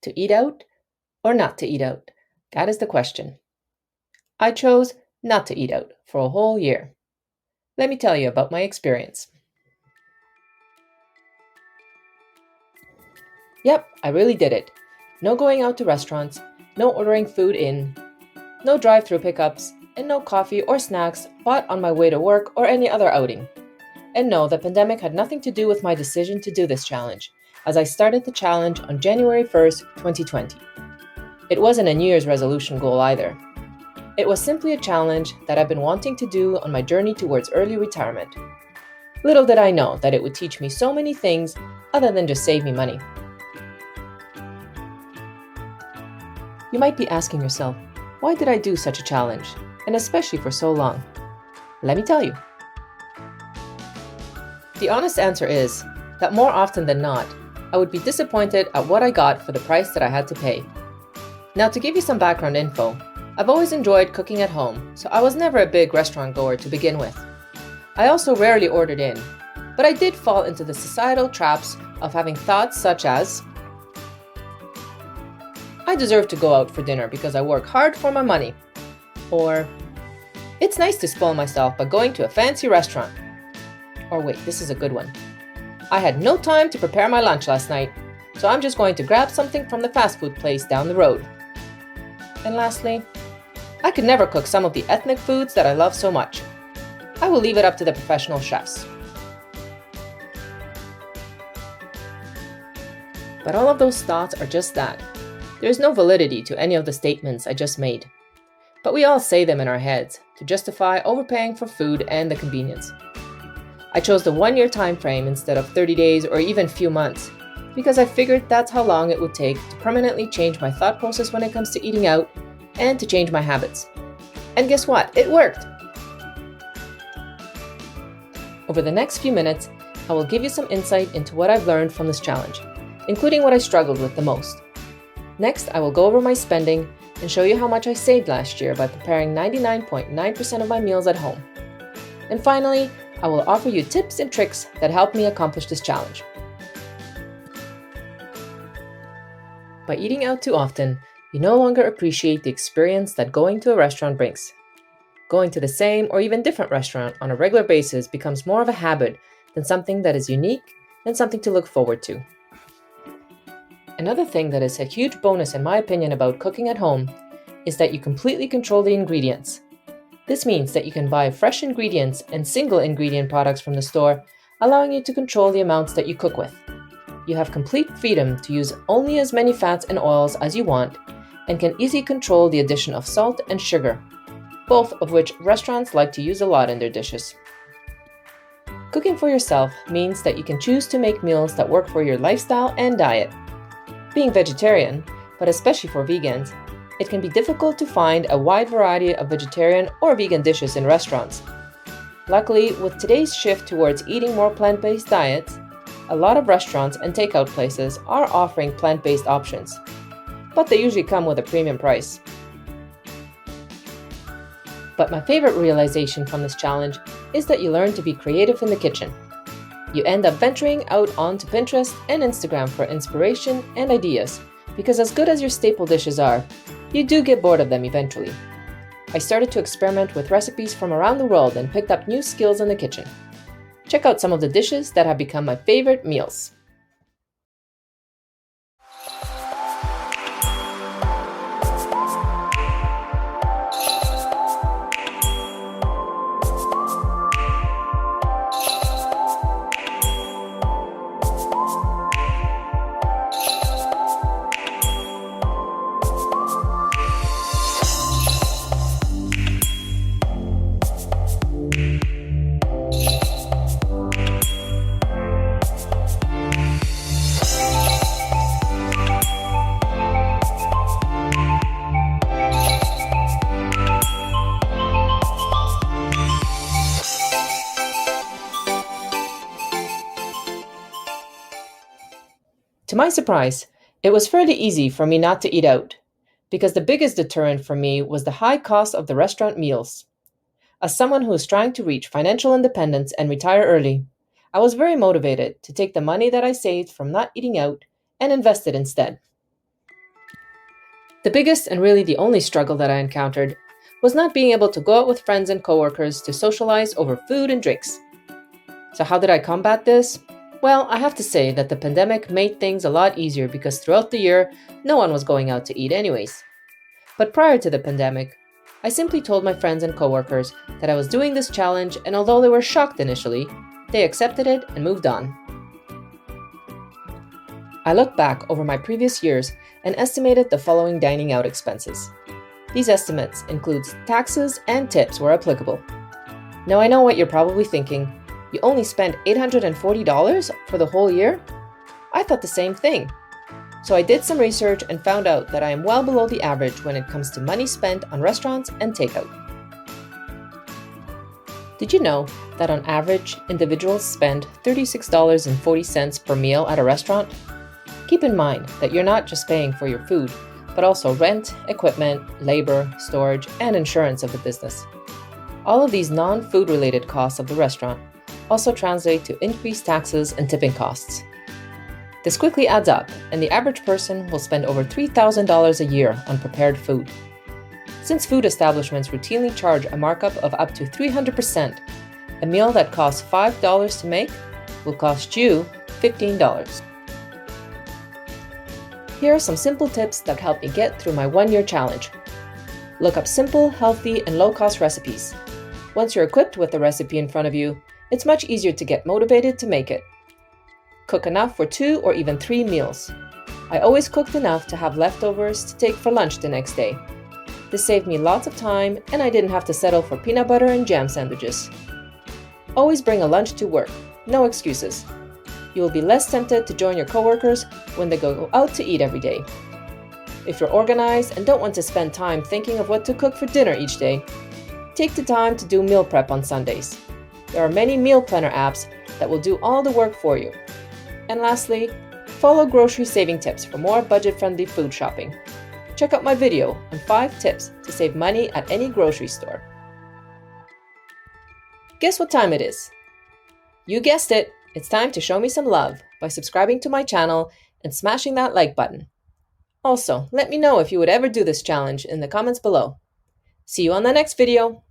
To eat out or not to eat out? That is the question. I chose not to eat out for a whole year. Let me tell you about my experience. Yep, I really did it. No going out to restaurants, no ordering food in, no drive through pickups, and no coffee or snacks bought on my way to work or any other outing. And no, the pandemic had nothing to do with my decision to do this challenge, as I started the challenge on January 1st, 2020. It wasn't a New Year's resolution goal either. It was simply a challenge that I've been wanting to do on my journey towards early retirement. Little did I know that it would teach me so many things other than just save me money. You might be asking yourself, why did I do such a challenge, and especially for so long? Let me tell you. The honest answer is that more often than not, I would be disappointed at what I got for the price that I had to pay. Now, to give you some background info, I've always enjoyed cooking at home, so I was never a big restaurant goer to begin with. I also rarely ordered in, but I did fall into the societal traps of having thoughts such as, I deserve to go out for dinner because I work hard for my money, or it's nice to spoil myself by going to a fancy restaurant. Or wait, this is a good one. I had no time to prepare my lunch last night, so I'm just going to grab something from the fast food place down the road. And lastly, I could never cook some of the ethnic foods that I love so much. I will leave it up to the professional chefs. But all of those thoughts are just that. There is no validity to any of the statements I just made. But we all say them in our heads to justify overpaying for food and the convenience. I chose the 1-year time frame instead of 30 days or even few months because I figured that's how long it would take to permanently change my thought process when it comes to eating out and to change my habits. And guess what? It worked! Over the next few minutes, I will give you some insight into what I've learned from this challenge, including what I struggled with the most. Next, I will go over my spending and show you how much I saved last year by preparing 99.9% of my meals at home. And finally, I will offer you tips and tricks that helped me accomplish this challenge. By eating out too often, you no longer appreciate the experience that going to a restaurant brings. Going to the same or even different restaurant on a regular basis becomes more of a habit than something that is unique and something to look forward to. Another thing that is a huge bonus in my opinion about cooking at home is that you completely control the ingredients. This means that you can buy fresh ingredients and single ingredient products from the store, allowing you to control the amounts that you cook with. You have complete freedom to use only as many fats and oils as you want and can easily control the addition of salt and sugar, both of which restaurants like to use a lot in their dishes. Cooking for yourself means that you can choose to make meals that work for your lifestyle and diet. Being vegetarian, but especially for vegans, it can be difficult to find a wide variety of vegetarian or vegan dishes in restaurants. Luckily, with today's shift towards eating more plant-based diets, a lot of restaurants and takeout places are offering plant-based options, but they usually come with a premium price. But my favorite realization from this challenge is that you learn to be creative in the kitchen. You end up venturing out onto Pinterest and Instagram for inspiration and ideas, because as good as your staple dishes are, you do get bored of them eventually. I started to experiment with recipes from around the world and picked up new skills in the kitchen. Check out some of the dishes that have become my favorite meals. To my surprise, it was fairly easy for me not to eat out, because the biggest deterrent for me was the high cost of the restaurant meals. As someone who is trying to reach financial independence and retire early, I was very motivated to take the money that I saved from not eating out and invest it instead. The biggest and really the only struggle that I encountered was not being able to go out with friends and coworkers to socialize over food and drinks. So how did I combat this? Well, I have to say that the pandemic made things a lot easier because throughout the year, no one was going out to eat anyways. But prior to the pandemic, I simply told my friends and coworkers that I was doing this challenge, and although they were shocked initially, they accepted it and moved on. I looked back over my previous years and estimated the following dining out expenses. These estimates include taxes and tips where applicable. Now I know what you're probably thinking. You only spent $840 for the whole year? I thought the same thing. So I did some research and found out that I am well below the average when it comes to money spent on restaurants and takeout. Did you know that on average, individuals spend $36.40 per meal at a restaurant? Keep in mind that you're not just paying for your food, but also rent, equipment, labor, storage, and insurance of the business. All of these non-food related costs of the restaurant also translate to increased taxes and tipping costs. This quickly adds up, and the average person will spend over $3,000 a year on prepared food. Since food establishments routinely charge a markup of up to 300%, a meal that costs $5 to make will cost you $15. Here are some simple tips that helped me get through my one-year challenge. Look up simple, healthy, and low-cost recipes. Once you're equipped with the recipe in front of you, it's much easier to get motivated to make it. Cook enough for 2 or even 3 meals. I always cooked enough to have leftovers to take for lunch the next day. This saved me lots of time, and I didn't have to settle for peanut butter and jam sandwiches. Always bring a lunch to work. No excuses. You will be less tempted to join your coworkers when they go out to eat every day. If you're organized and don't want to spend time thinking of what to cook for dinner each day, take the time to do meal prep on Sundays. There are many meal planner apps that will do all the work for you. And lastly, follow grocery saving tips for more budget-friendly food shopping. Check out my video on 5 tips to save money at any grocery store. Guess what time it is? You guessed it, it's time to show me some love by subscribing to my channel and smashing that like button. Also, let me know if you would ever do this challenge in the comments below. See you on the next video.